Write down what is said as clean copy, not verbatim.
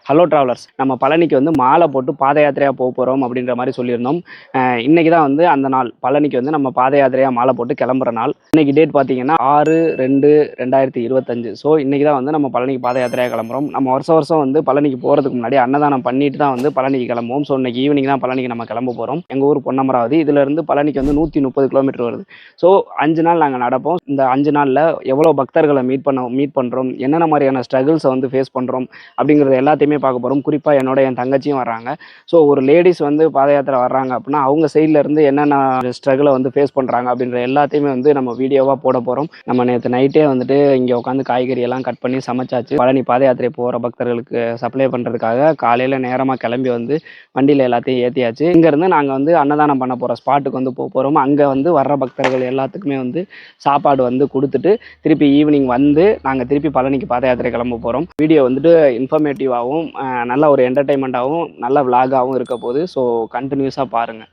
Hello travellers, நம்ம பழனிக்கு வந்து மாலை போட்டு பாத யாத்திரையாக போக போகிறோம் அப்படின்ற மாதிரி சொல்லியிருந்தோம். இன்னைக்கு தான் வந்து அந்த நாள். பழனிக்கு வந்து நம்ம பாத யாத்திரையாக மாலை போட்டு கிளம்புற நாள். இன்னைக்கு டேட் பார்த்தீங்கன்னா 6/2/2025. ஸோ இன்னைக்கு தான் வந்து நம்ம பழனிக்கு பாத யாத்திரையாக கிளம்புறோம். நம்ம வருஷம் வருஷம் வந்து பழனிக்கு போகிறதுக்கு முன்னாடி அன்னதானம் பண்ணிட்டு தான் வந்து பழனிக்கு கிளம்புவோம். ஸோ இன்னைக்கு ஈவினிங் தான் பழனிக்கு நம்ம கிளம்ப போகிறோம். எங்கள் ஊர் பொன்னமராவதி. இதிலிருந்து பழனிக்கு வந்து 130 கிலோமீட்டர் வருது. ஸோ 5 நாள் நாங்கள் நடப்போம். இந்த 5 நாளில் எவ்வளோ பக்தர்களை மீட் பண்ணுறோம், என்னென்ன மாதிரியான ஸ்ட்ரகிள்ஸை வந்து ஃபேஸ் பண்ணுறோம் அப்படிங்கிறது எல்லாத்தையுமே பார்க்க போகிறோம். குறிப்பாக என் தங்கச்சியும் வர்றாங்க. ஸோ ஒரு லேடிஸ் வந்து பாத யாத்திரை வர்றாங்க அப்படின்னா அவங்க சைடில் இருந்து என்னென்ன ஸ்ட்ரகிளை வந்து ஃபேஸ் பண்ணுறாங்க அப்படின்ற எல்லாத்தையுமே வந்து நம்ம வீடியோவாக போட போகிறோம். நம்ம நேற்று நைட்டே வந்துட்டு இங்கே உட்காந்து காய்கறி எல்லாம் கட் பண்ணி சமைச்சாச்சு. பழனி பாத யாத்திரை போகிற பக்தர்களுக்கு சப்ளை பண்ணுறதுக்காக காலையில் நேரமாக கிளம்பி வந்து வண்டியில் எல்லாத்தையும் ஏற்றியாச்சு. இங்கேருந்து நாங்கள் வந்து அன்னதானம் பண்ண போகிற ஸ்பாட்டுக்கு வந்து போகிறோம். அங்கே வந்து வர்ற பக்தர்கள் எல்லாத்துக்குமே வந்து சாப்பாடு வந்து கொடுத்துட்டு திருப்பி ஈவினிங் வந்து நாங்கள் திருப்பி பழனிக்கு பாத யாத்திரை கிளம்ப போகிறோம். வீடியோ வந்துட்டு இன்ஃபர்மேட்டிவாகவும் நல்ல ஒரு என்டர்டைன்மெண்ட்டாகவும் நல்ல விளாகாகவும் இருக்க போகுது. ஸோ கண்டினியூஸாக பாருங்கள்.